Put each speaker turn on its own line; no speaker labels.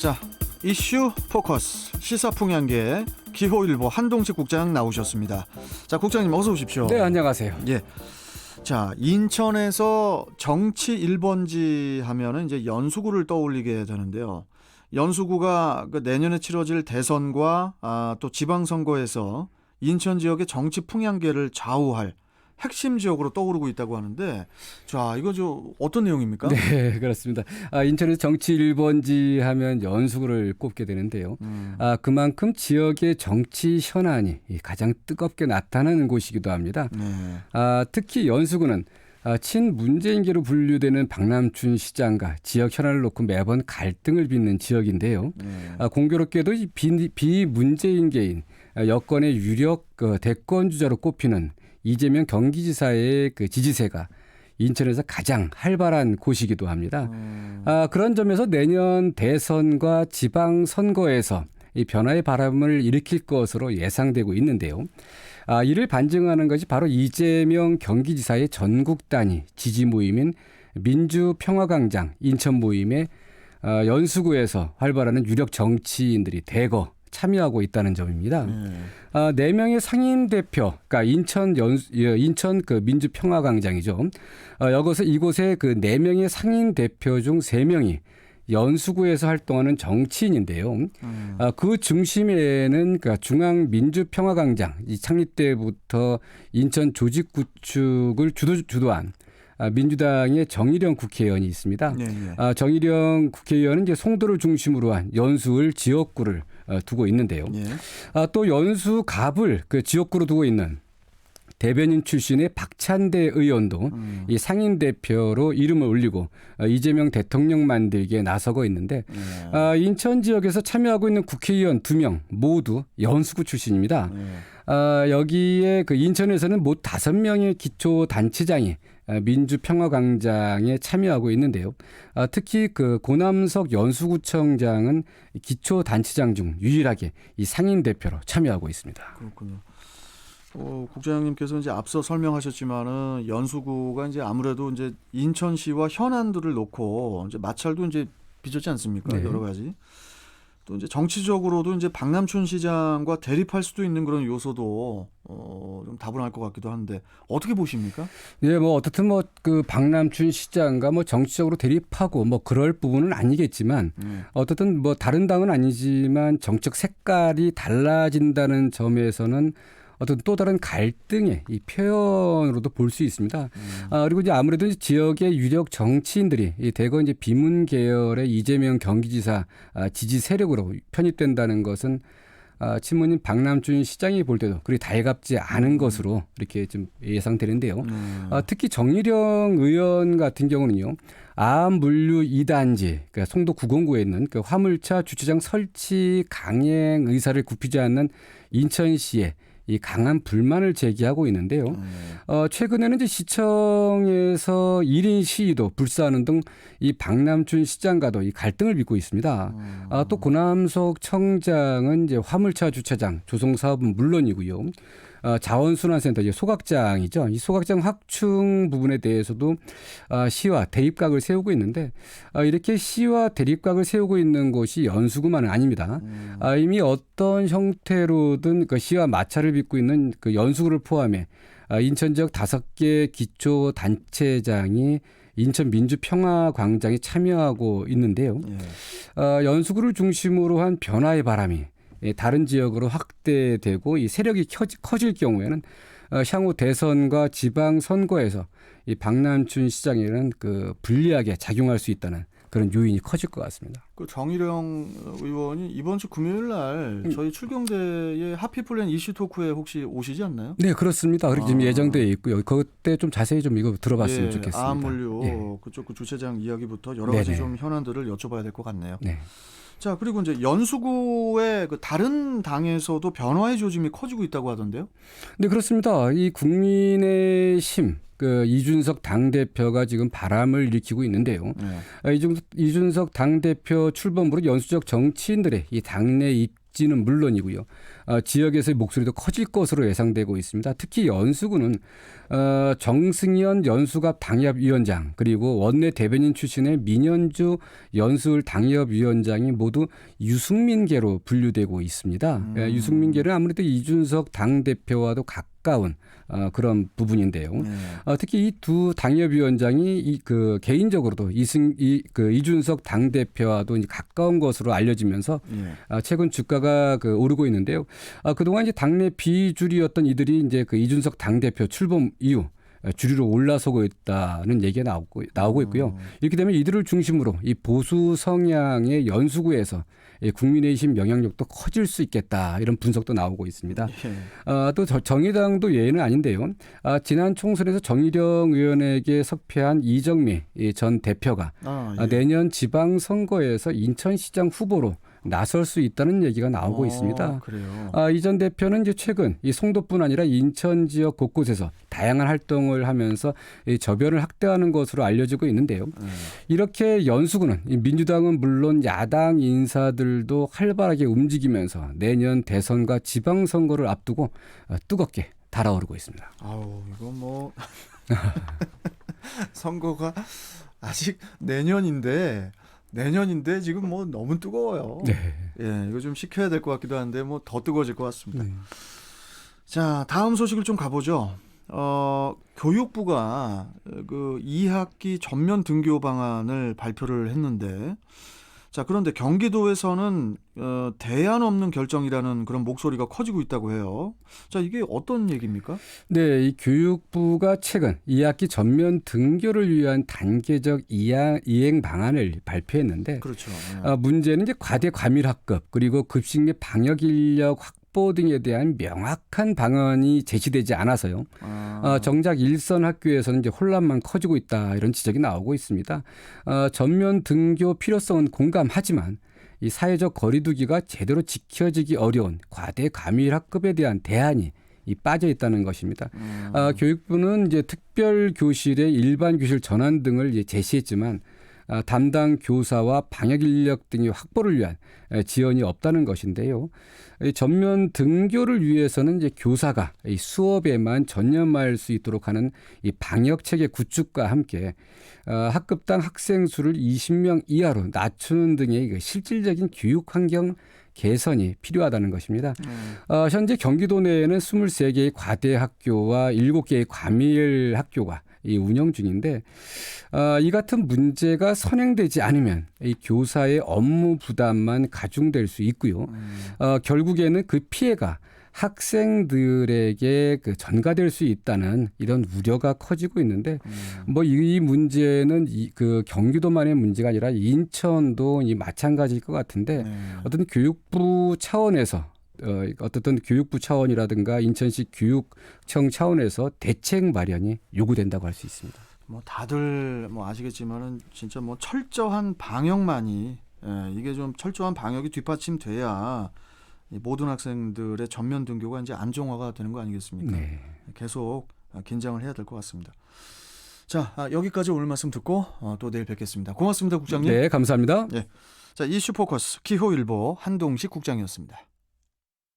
자, 이슈 포커스 시사풍향계 기호일보 한동식 국장 나오셨습니다. 자, 국장님 어서 오십시오.
네, 안녕하세요.
예. 자, 인천에서 정치 1번지 하면은 이제 연수구를 떠올리게 되는데요. 연수구가 내년에 치러질 대선과 또 지방선거에서 인천 지역의 정치 풍향계를 좌우할 핵심 지역으로 떠오르고 있다고 하는데, 자, 이거 어떤 내용입니까?
네, 그렇습니다. 인천에서 정치 1번지 하면 연수구를 꼽게 되는데요. 그만큼 지역의 정치 현안이 가장 뜨겁게 나타나는 곳이기도 합니다.
네.
특히 연수구는 친문재인계로 분류되는 박남춘 시장과 지역 현안을 놓고 매번 갈등을 빚는 지역인데요.
네.
공교롭게도 비문재인계인 여권의 유력 대권 주자로 꼽히는 이재명 경기지사의 그 지지세가 인천에서 가장 활발한 곳이기도 합니다. 그런 점에서 내년 대선과 지방선거에서 이 변화의 바람을 일으킬 것으로 예상되고 있는데요. 이를 반증하는 것이 바로 이재명 경기지사의 전국 단위 지지 모임인 민주평화광장 인천 모임의 연수구에서 활발하는 유력 정치인들이 대거 참여하고 있다는 점입니다. 4명의 상임 대표, 그러니까 인천 그 민주평화광장이죠. 이곳에 그 4명의 상임 대표 중 3명이 연수구에서 활동하는 정치인인데요. 그 중심에는 그 중앙민주평화광장 이 창립 때부터 인천 조직 구축을 주도한 민주당의 정일영 국회의원이 있습니다.
네.
정일영 국회의원은 이제 송도를 중심으로 한 연수을 지역구를 두고 있는데요.
네.
또 연수 갑을 그 지역구로 두고 있는 대변인 출신의 박찬대 의원도 이 상임 대표로 이름을 올리고 이재명 대통령 만들기에 나서고 있는데 인천 지역에서 참여하고 있는 국회의원 2명 모두 연수구 출신입니다. 여기에 그 인천에서는 모두 5명의 기초단체장이 민주평화광장에 참여하고 있는데요. 특히 그 고남석 연수구청장은 기초단체장 중 유일하게 이 상임 대표로 참여하고 있습니다.
그렇군요. 국장님께서 이제 앞서 설명하셨지만은 연수구가 이제 아무래도 이제 인천시와 현안들을 놓고 이제 마찰도 이제 빚었지 않습니까?
네.
여러 가지. 또 이제 정치적으로도 이제 박남춘 시장과 대립할 수도 있는 그런 요소도 좀 다분할 것 같기도 한데 어떻게 보십니까?
네, 어떻든 그 박남춘 시장과 정치적으로 대립하고 그럴 부분은 아니겠지만 어떻든 다른 당은 아니지만 정책 색깔이 달라진다는 점에서는 어떤 또 다른 갈등의 이 표현으로도 볼 수 있습니다. 그리고 이제 아무래도 지역의 유력 정치인들이 대거 이제 비문 계열의 이재명 경기지사 지지 세력으로 편입된다는 것은 친문인 박남춘 시장이 볼 때도 그리 달갑지 않은 것으로 이렇게 좀 예상되는데요. 특히 정일영 의원 같은 경우는요. 아물류 2단지, 그러니까 송도 909에 있는 그 화물차 주차장 설치 강행 의사를 굽히지 않는 인천시에 이 강한 불만을 제기하고 있는데요. 최근에는 이제 시청에서 1인 시위도 불사하는 등 이 박남춘 시장과도 이 갈등을 빚고 있습니다. 또 고남석 청장은 이제 화물차 주차장 조성 사업은 물론이고요. 자원순환센터 이제 소각장이죠. 이 소각장 확충 부분에 대해서도 시와 대립각을 세우고 있는데 이렇게 시와 대립각을 세우고 있는 곳이 연수구만은 아닙니다. 이미 어떤 형태로든 그 시와 마찰을 빚고 있는 그 연수구를 포함해 인천 지역 5개 기초 단체장이 인천 민주평화광장에 참여하고 있는데요. 연수구를 중심으로 한 변화의 바람이 다른 지역으로 확대되고 이 세력이 커질 경우에는 향후 대선과 지방선거에서 이 박남춘 시장에는 그 불리하게 작용할 수 있다는 그런 요인이 커질 것 같습니다.
그 정일영 의원이 이번 주 금요일 날 저희 출경대의 하피플랜 이슈 토크에 혹시 오시지 않나요?
네, 그렇습니다. 그렇게 지금 예정되어 있고요. 그때 좀 자세히 좀 이거 들어봤으면 좋겠습니다.
아물류 그쪽 그 주차장 이야기부터 여러 가지 좀 현안들을 여쭤봐야 될 것 같네요.
네.
자, 그리고 이제 연수구의 그 다른 당에서도 변화의 조짐이 커지고 있다고 하던데요?
네, 그렇습니다. 이 국민의힘 그 이준석 당대표가 지금 바람을 일으키고 있는데요. 이준석 당대표 출범으로 연수적 정치인들의 이 당내 높지는 물론이고요. 지역에서의 목소리도 커질 것으로 예상되고 있습니다. 특히 연수구는 정승현 연수갑 당협위원장 그리고 원내 대변인 출신의 민현주 연수을 당협위원장이 모두 유승민계로 분류되고 있습니다. 유승민계는 아무래도 이준석 당대표와도 가까운 그런 부분인데요. 특히 이 두 당협위원장이 개인적으로도 이준석 당대표와도 이제 가까운 것으로 알려지면서 최근 주가가 오르고 있는데요. 그동안 이제 당내 비주류였던 이들이 이제 이준석 당대표 출범 이후 주류로 올라서고 있다는 얘기가 나오고 있고요. 이렇게 되면 이들을 중심으로 이 보수 성향의 연수구에서 국민의힘 영향력도 커질 수 있겠다 이런 분석도 나오고 있습니다. 또 정의당도 예외는 아닌데요. 지난 총선에서 정의령 의원에게 석패한 이정미 전 대표가 내년 지방선거에서 인천시장 후보로 나설 수 있다는 얘기가 나오고 있습니다.
그래요.
이 전 대표는 이제 최근 이 송도뿐 아니라 인천 지역 곳곳에서 다양한 활동을 하면서 이 저변을 확대하는 것으로 알려지고 있는데요. 이렇게 연수구는 민주당은 물론 야당 인사들도 활발하게 움직이면서 내년 대선과 지방선거를 앞두고 뜨겁게 달아오르고 있습니다.
아우 이거 뭐 선거가 아직 내년인데 지금 뭐 너무 뜨거워요.
네.
예, 이거 좀 식혀야 될 것 같기도 한데 뭐 더 뜨거워질 것 같습니다. 자, 다음 소식을 좀 가보죠. 교육부가 그 2학기 전면 등교 방안을 발표를 했는데, 자, 그런데 경기도에서는 대안 없는 결정이라는 그런 목소리가 커지고 있다고 해요. 자, 이게 어떤 얘기입니까?
네, 이 교육부가 최근 2학기 전면 등교를 위한 단계적 이행 방안을 발표했는데,
그렇죠.
문제는 이제 과대 과밀 학급 그리고 급식 및 방역 인력 확보 등에 대한 명확한 방안이 제시되지 않아서요. 정작 일선 학교에서는 이제 혼란만 커지고 있다 이런 지적이 나오고 있습니다. 전면 등교 필요성은 공감하지만 이 사회적 거리두기가 제대로 지켜지기 어려운 과대 과밀 학급에 대한 대안이 빠져 있다는 것입니다. 교육부는 이제 특별 교실의 일반 교실 전환 등을 이제 제시했지만 담당 교사와 방역 인력 등의 확보를 위한 지원이 없다는 것인데요. 전면 등교를 위해서는 이제 교사가 이 수업에만 전념할 수 있도록 하는 이 방역 체계 구축과 함께 학급당 학생 수를 20명 이하로 낮추는 등의 실질적인 교육 환경 개선이 필요하다는 것입니다. 현재 경기도 내에는 23개의 과대 학교와 7개의 과밀 학교가 운영 중인데 이 같은 문제가 선행되지 않으면 이 교사의 업무 부담만 가중될 수 있고요. 결국에는 그 피해가 학생들에게 전가될 수 있다는 이런 우려가 커지고 있는데 뭐 이 문제는 그 경기도만의 문제가 아니라 인천도 마찬가지일 것 같은데 어떤 교육부 차원에서 어떻든 교육부 차원이라든가 인천시 교육청 차원에서 대책 마련이 요구된다고 할 수 있습니다.
뭐 다들 뭐 아시겠지만은 진짜 뭐 철저한 방역만이 이게 좀 철저한 방역이 뒷받침돼야 이 모든 학생들의 전면 등교가 이제 안정화가 되는 거 아니겠습니까?
네.
계속 긴장을 해야 될 것 같습니다. 자, 여기까지 오늘 말씀 듣고 또 내일 뵙겠습니다. 고맙습니다, 국장님.
네, 감사합니다.
자, 이슈 포커스 기호일보 한동식 국장이었습니다.